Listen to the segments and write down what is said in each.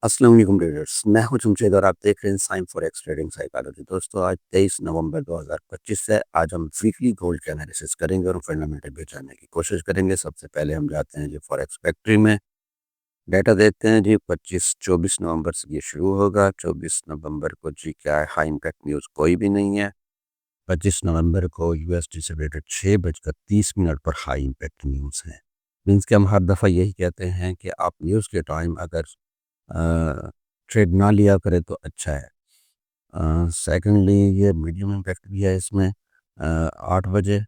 अस्सलाम वालेकुम ट्रेडर्स। मैं हूं जुमशेद और आप देख रहे हैं साइम फॉरेक्स ट्रेडिंग साइकोलॉजी। दोस्तों, आज 23 नवंबर 2025 है। आज हम वीकली गोल्ड का एनालिसिस करेंगे और फंडामेंटल भी जानने की कोशिश करेंगे। सबसे पहले हम जाते हैं जी फॉरेक्स फैक्ट्री में। डाटा देखते हैं जी। 25-24 नवंबर से ये शुरू होगा। 24 नवंबर को जी क्या है, हाई इम्पैक्ट न्यूज़ कोई भी नहीं है। 25 नवंबर को यूएसडी से रिलेटेड 6:30 पर हाई इम्पैक्ट न्यूज़ है। मीन्स कि हम हर दफ़ा यही कहते हैं कि आप न्यूज़ के टाइम अगर ट्रेड ना लिया करें तो अच्छा है। सेकंडली ये मीडियम इम्पैक्ट भी है इसमें। 8 बजे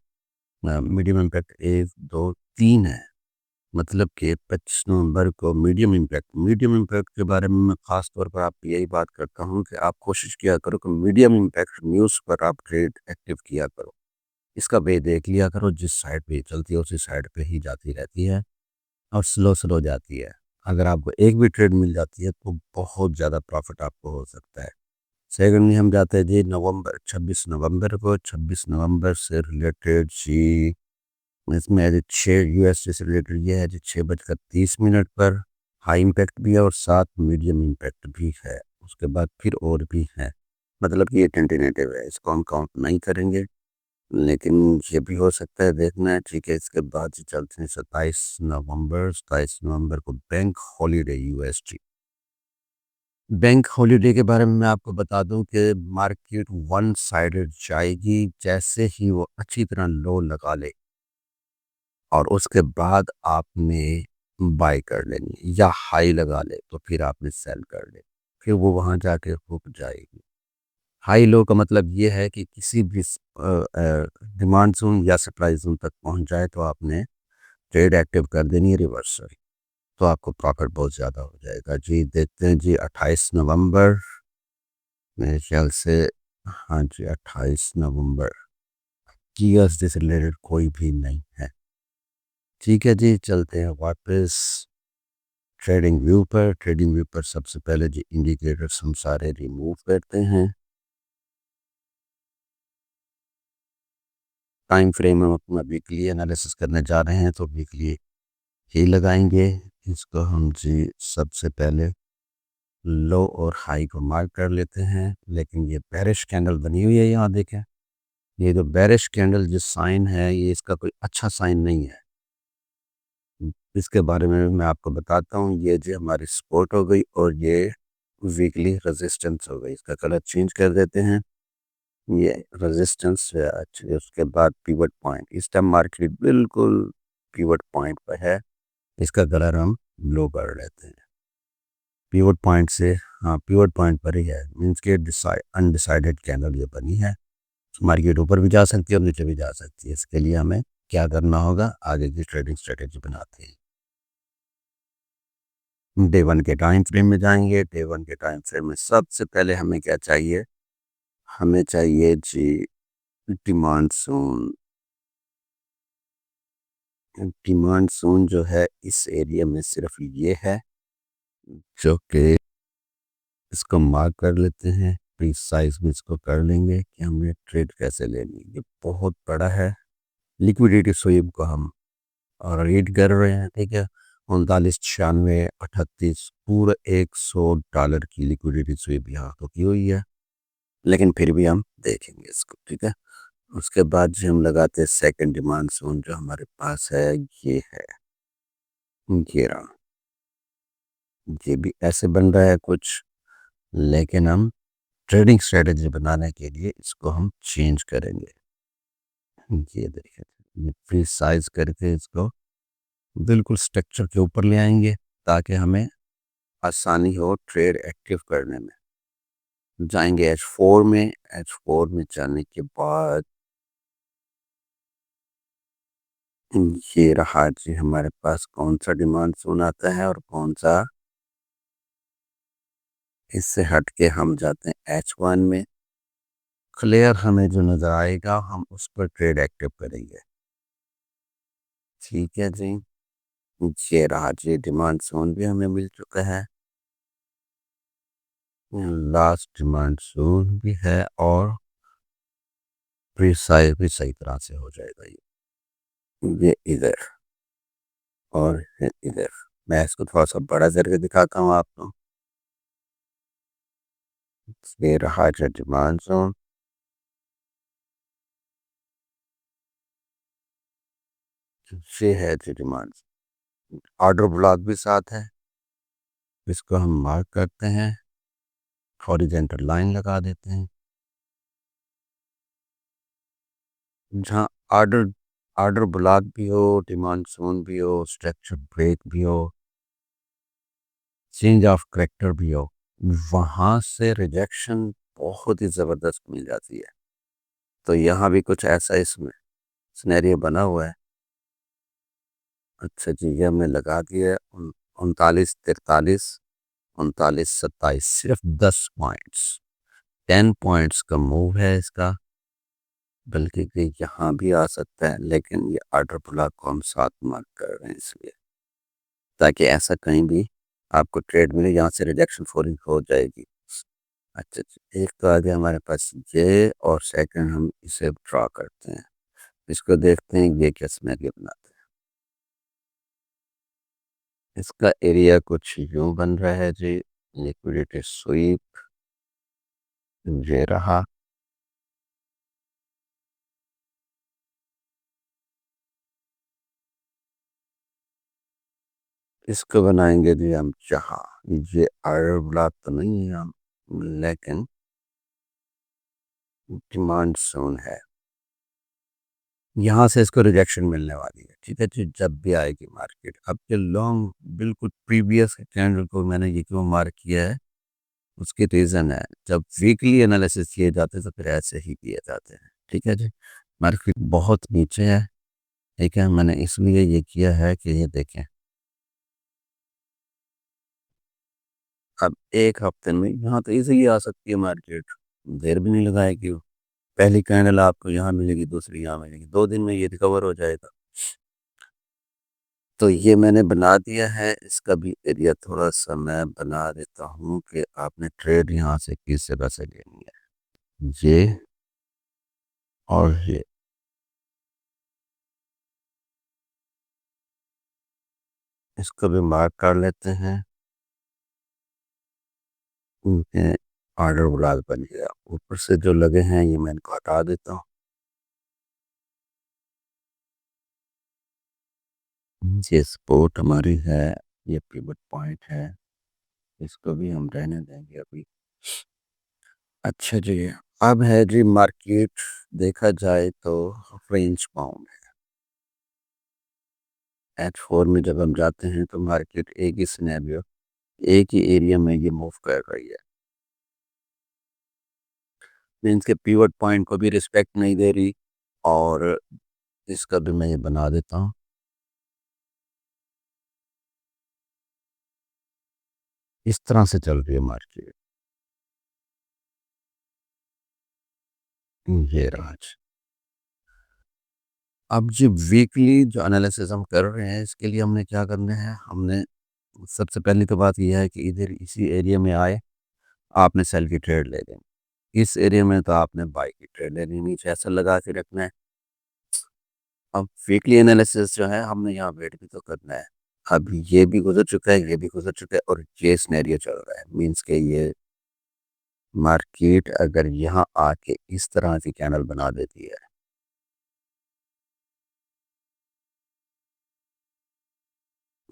मीडियम इम्पैक्ट 1, 2, 3 है। मतलब कि 25 नवंबर को मीडियम इम्पैक्ट के बारे में मैं ख़ास तौर पर आपको यही बात करता हूँ कि आप कोशिश किया करो कि मीडियम इम्पैक्ट न्यूज़ पर आप ट्रेड एक्टिव किया करो। इसका वे देख लिया करो, जिस साइड पे चलती है उसी साइड पे ही जाती रहती है और स्लो स्लो जाती है। अगर आपको एक भी ट्रेड मिल जाती है तो बहुत ज़्यादा प्रॉफिट आपको हो सकता है। सेकंडली हम जाते हैं जी नवंबर 26 नवंबर को। 26 नवंबर से रिलेटेड जी इसमें है जी 6 यूएसडी से रिलेटेड ये है जी 6:30 पर हाई इम्पैक्ट भी है और साथ मीडियम इम्पैक्ट भी है। उसके बाद फिर और भी है। मतलब कि ये टेंटेटिव है, इसको हम काउंट नहीं करेंगे, लेकिन ये भी हो सकता है, देखना है। ठीक है, इसके बाद से चलते हैं 27 नवंबर को bank holiday USD. Bank holiday के बारे में मैं आपको बता दूं कि मार्केट वन साइडेड जाएगी जैसे ही वो अच्छी तरह लो लगा ले और उसके बाद आपने बाय कर लेनी, या हाई लगा ले तो फिर आपने सेल कर ले, फिर वो वहां जाके रुक जाएगी। हाई लो का मतलब ये है कि किसी भी डिमांड जोन या सप्लाई जोन तक पहुंच जाए तो आपने ट्रेड एक्टिव कर देनी है रिवर्सल। तो आपको प्रॉफिट बहुत ज़्यादा हो जाएगा जी। देखते हैं जी 28 नवंबर, मेरे ख्याल से, हाँ जी 28 नवंबर की से रिलेटेड कोई भी नहीं है। ठीक है जी, चलते हैं वापस ट्रेडिंग व्यू पर सबसे पहले जी इंडिकेटर्स हम सारे रिमूव करते हैं। टाइम फ्रेम हम अपना वीकली एनालिसिस करने जा रहे हैं तो वीकली ही लगाएंगे। इसको हम जी सबसे पहले लो और हाई को मार्क कर लेते हैं। लेकिन ये बेरिश कैंडल बनी हुई है, यहाँ देखें। ये जो बेरिश कैंडल जो साइन है, ये इसका कोई अच्छा साइन नहीं है। इसके बारे में मैं आपको बताता हूँ। ये जो हमारी सपोर्ट हो गई और ये वीकली रेजिस्टेंस हो गई। इसका कलर चेंज कर देते हैं। ये रेजिस्टेंस है एक्चुअली। उसके बाद पिवट पॉइंट, इस टाइम मार्केट बिल्कुल पिवट पॉइंट पर है। इसका कलर हम ब्लू कर लेते हैं। पिवट पॉइंट से, हाँ पिवट पॉइंट पर ही है। मीन्स के अनडिसाइडेड कैंडल ये बनी है। मार्केट ऊपर भी जा सकती है और नीचे भी जा सकती है। इसके लिए हमें क्या करना होगा, आगे की ट्रेडिंग स्ट्रेटेजी बनाते हैं। डे वन के टाइम फ्रेम में जाएंगे। डे वन के टाइम फ्रेम में सबसे पहले हमें क्या चाहिए, हमें चाहिए जी डिमांड जोन। डिमांड जोन जो है इस एरिया में सिर्फ ये है, जो कि इसको मार्क कर लेते हैं। प्रीसाइज साइज भी इसको कर लेंगे कि हमें ट्रेड कैसे लेनी है। ये बहुत बड़ा है। लिक्विडिटी स्वीप को हम और रीड कर रहे हैं। ठीक है, 39, 96, 38 पूरा $100 की लिक्विडिटी स्वीप यहाँ तो की हुई है, लेकिन फिर भी हम देखेंगे इसको। ठीक है, उसके बाद जो हम लगाते हैं सेकंड डिमांड जोन जो हमारे पास है, ये है, ये रहा। ये भी ऐसे बन रहा है कुछ, लेकिन हम ट्रेडिंग स्ट्रेटेजी बनाने के लिए इसको हम चेंज करेंगे। ये देखिए, ये फ्री साइज करके इसको बिल्कुल स्ट्रक्चर के ऊपर ले आएंगे ताकि हमें आसानी हो ट्रेड एक्टिव करने में। जाएंगे H4 में। H4 में जाने के बाद ये रहा जी हमारे पास कौन सा डिमांड जोन आता है और कौन सा। इससे हट के हम जाते हैं H1 में। क्लियर हमें जो नज़र आएगा हम उस पर ट्रेड एक्टिव करेंगे। ठीक है जी, ये रहा जी डिमांड जोन भी हमें मिल चुका है। लास्ट डिमांड जोन भी है और प्रीसाइज भी सही तरह से हो जाएगा। ये इधर और इधर। मैं इसको थोड़ा सा बड़ा करके दिखाता हूँ आपको। ये रहा जो डिमांड जोन। ये है जो डिमांड, ऑर्डर ब्लॉक भी साथ है। इसको हम मार्क करते हैं, हॉरिजेंटल लाइन लगा देते हैं। जहाँ ऑर्डर ऑर्डर ब्लॉक भी हो, डिमांड जोन भी हो, स्ट्रक्चर ब्रेक भी हो, चेंज ऑफ करेक्टर भी हो, वहाँ से रिजेक्शन बहुत ही ज़बरदस्त मिल जाती है। तो यहाँ भी कुछ ऐसा इसमें सिनेरियो बना हुआ है। अच्छा जी, ये हमने लगा दिया है 39, 43, 39, 27, सिर्फ 10 पॉइंट्स, 10 पॉइंट्स का मूव है इसका। बल्कि कि यहाँ भी आ सकता है, लेकिन ये ऑर्डर ब्लॉक को हम साथ मार्क कर रहे हैं इसलिए, ताकि ऐसा कहीं भी आपको ट्रेड मिले यहाँ से रिजेक्शन फौरी हो जाएगी। अच्छा अच्छा, एक तो आ गया हमारे पास ये, और सेकंड हम इसे ड्रॉ करते हैं। इसको देखते हैं ये क्या सिनेरियो बनाते हैं। इसका एरिया कुछ यूं बन रहा है जी, लिक्विडिटी स्वीप ये रहा। इसको बनाएंगे जी हम जहाँ, ये आयर ब्लॉक तो नहीं है हम, लेकिन डिमांड जोन है, यहाँ से इसको रिजेक्शन मिलने वाली है। ठीक है जी, जब भी आएगी मार्केट। अब ये लॉन्ग बिल्कुल प्रीवियस कैंडल को मैंने ये क्यों मार्क किया है, उसकी रीज़न है, जब वीकली एनालिसिस किए जाते हैं तो फिर ऐसे ही किए जाते हैं। ठीक है जी, मार्केट बहुत नीचे है। ठीक है, मैंने इसलिए ये किया है कि ये देखें, अब एक हफ्ते में यहाँ तो इजीली आ सकती है मार्केट, देर भी नहीं लगाएगी। पहली कैंडल आपको यहाँ मिलेगी, दूसरी यहाँ मिलेगी, 2 दिन में ये रिकवर हो जाएगा। तो ये मैंने बना दिया है, इसका भी एरिया थोड़ा सा मैं बना देता हूँ कि आपने ट्रेड यहाँ से किस जगह से लेनी है, ये और ये। इसको भी मार्क कर लेते हैं। इनके ऑर्डर ब्लॉक बन गया, ऊपर से जो लगे हैं ये मैं इनको हटा देता हूँ। ये सपोर्ट हमारी है, ये पिवट पॉइंट है, इसको भी हम रहने देंगे अभी। अच्छा जी, अब है जी मार्केट, देखा जाए तो रेंज बाउंड है। H4 में जब हम जाते हैं तो मार्केट एक ही सिनेरियो, एक ही एरिया में ये मूव कर रही है, मीन्स के पिवट पॉइंट को भी रिस्पेक्ट नहीं दे रही। और इसका भी मैं ये बना देता हूँ, इस तरह से चल रही है मार्केट। ये राज, अब जो वीकली जो एनालिसिस हम कर रहे हैं, इसके लिए हमने क्या करना है, हमने सबसे पहली तो बात यह है कि इधर इसी एरिया में आए, आपने सेल की ट्रेड ले लेनी। इस एरिया में तो आपने बाई की ट्रेड लेनी, नीचे ऐसा लगा के रखना है। अब वीकली एनालिसिस जो है, हमने यहाँ वेट भी तो करना है। अब ये भी गुजर चुका है, ये भी गुजर चुका है, और ये सिनेरियो चल रहा है, मीन्स के ये मार्केट अगर यहाँ आके इस तरह की कैंडल बना देती है,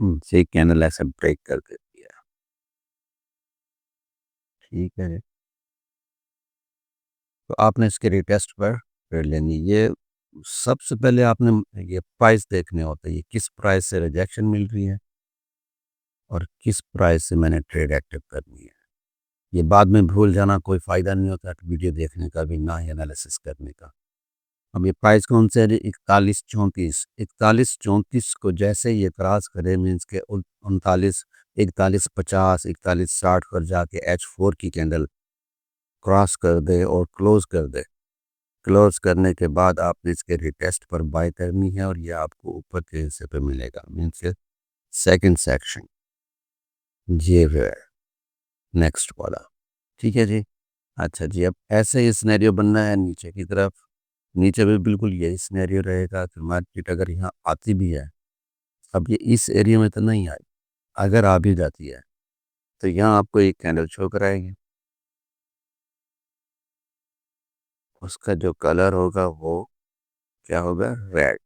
ये कैंडल ऐसे ब्रेक कर देती है। ठीक है, तो आपने इसके रिटेस्ट पर ट्रेड लेनी। ये सबसे पहले आपने ये प्राइस देखने होते हैं, ये किस प्राइस से रिजेक्शन मिल रही है और किस प्राइस से मैंने ट्रेड एक्टिव करनी है। ये बाद में भूल जाना कोई फ़ायदा नहीं होता वीडियो देखने का भी, ना ही एनालिसिस करने का। अब ये प्राइस कौन से है, 41, 34, 41, 34 को जैसे ये क्रॉस करे, मीन्स के 39, 41, 50, 41, 60 पर जाके H4 की कैंडल क्रॉस कर दे और क्लोज कर दे। क्लोज करने के बाद आपने इसके रिटेस्ट पर बाय करनी है, और ये आपको ऊपर के हिस्से पे मिलेगा, मीन्स के सेकंड सेक्शन, ये है नेक्स्ट वाला। ठीक है जी। अच्छा जी, अब ऐसे ही सिनेरियो बनना है नीचे की तरफ। नीचे भी बिल्कुल यही सिनेरियो रहेगा कि मार्केट अगर यहाँ आती भी है, अब ये इस एरिया में तो नहीं आई, अगर आ भी जाती है तो यहाँ आपको एक कैंडल शो कराएगी। उसका जो कलर होगा वो क्या होगा, रेड।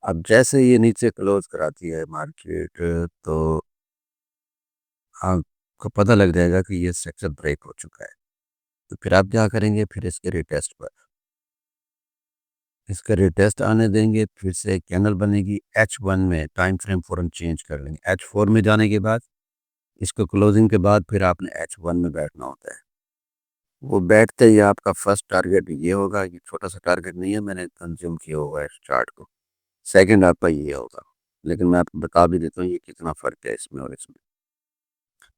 अब जैसे ये नीचे क्लोज कराती है मार्केट तो आपको पता लग जाएगा कि ये स्ट्रक्चर ब्रेक हो चुका है। तो फिर आप क्या करेंगे, फिर इसके रिटेस्ट पर इसका रिटेस्ट आने देंगे, फिर से कैंडल बनेगी H1 में, टाइम फ्रेम फ़ौरन चेंज कर लेंगे। H4 में जाने के बाद इसको क्लोजिंग के बाद फिर आपने H1 में बैठना होता है। वो बैठते ही आपका फर्स्ट टारगेट ये होगा, ये छोटा सा टारगेट नहीं है, मैंने कंज्यूम किया हुआ है इस चार्ट को। सेकंड आपका ये होगा, लेकिन मैं आपको बता भी देता हूँ ये कितना फ़र्क है इसमें और इसमें।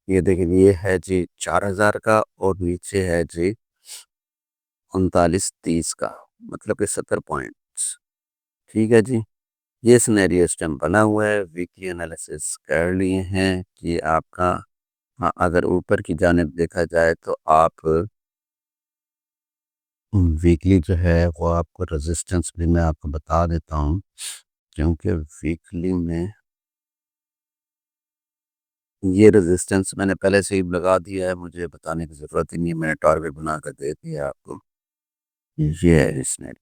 ये देखिए, ये है जी 4000 का और नीचे है जी 3930 का, मतलब कि 70 पॉइंट्स। ठीक है जी, ये सिनेरियो इस टाइम बना हुआ है, वीकली एनालिसिस कर लिए हैं कि आपका, हाँ, अगर ऊपर की जानिब देखा जाए तो आप वीकली जो है वो आपको रेजिस्टेंस भी मैं आपको बता देता हूँ, क्योंकि वीकली में ये रेजिस्टेंस मैंने पहले से ही लगा दिया है, मुझे बताने की ज़रूरत ही नहीं है, मैंने टारगेट बना कर दे दिया आपको। ये है इसने,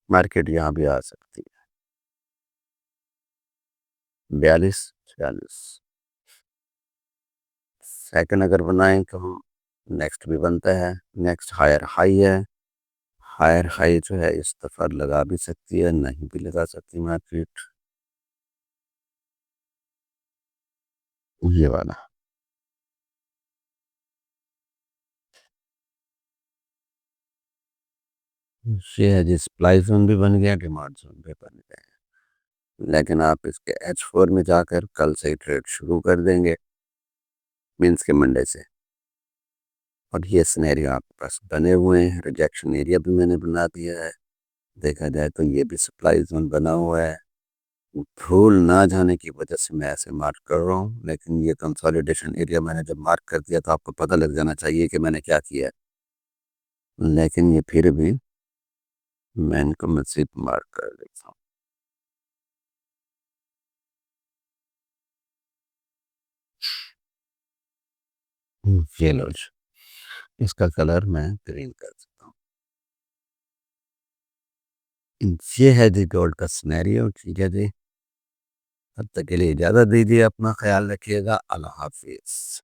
मार्केट यहाँ भी आ सकती है 42 46। सेकंड अगर बनाएं तो हम, नेक्स्ट भी बनता है, नेक्स्ट हायर हाई है। हायर हाई जो है इस दफ़ा लगा भी सकती है, नहीं भी लगा सकती मार्केट, ये वाला। ये है जी, सप्लाई जोन भी बन गया, डिमांड जोन भी बन गया, लेकिन आप इसके H4 में जाकर कल से ही ट्रेड शुरू कर देंगे, मीन्स के मंडे से। और ये सिनेरियो आपके पास बने हुए हैं, रिजेक्शन एरिया भी मैंने बना दिया है, देखा जाए तो ये भी सप्लाई जोन बना हुआ है। भूल ना जाने की वजह से मैं ऐसे मार्क कर रहा हूँ, लेकिन ये कंसोलिडेशन एरिया मैंने जब मार्क कर दिया तो आपको पता लग जाना चाहिए कि मैंने क्या किया है, लेकिन ये फिर भी मैं इनको मज़ीद मार्क कर देता हूँ। ये लो जी, इसका कलर मैं ग्रीन कर देता हूँ। ये है जी गोल्ड का सिनेरियो, ठीक है जी। तब तक के लिए इजाज़त दीजिए, अपना ख्याल रखिएगा, अल्लाह हाफिज़।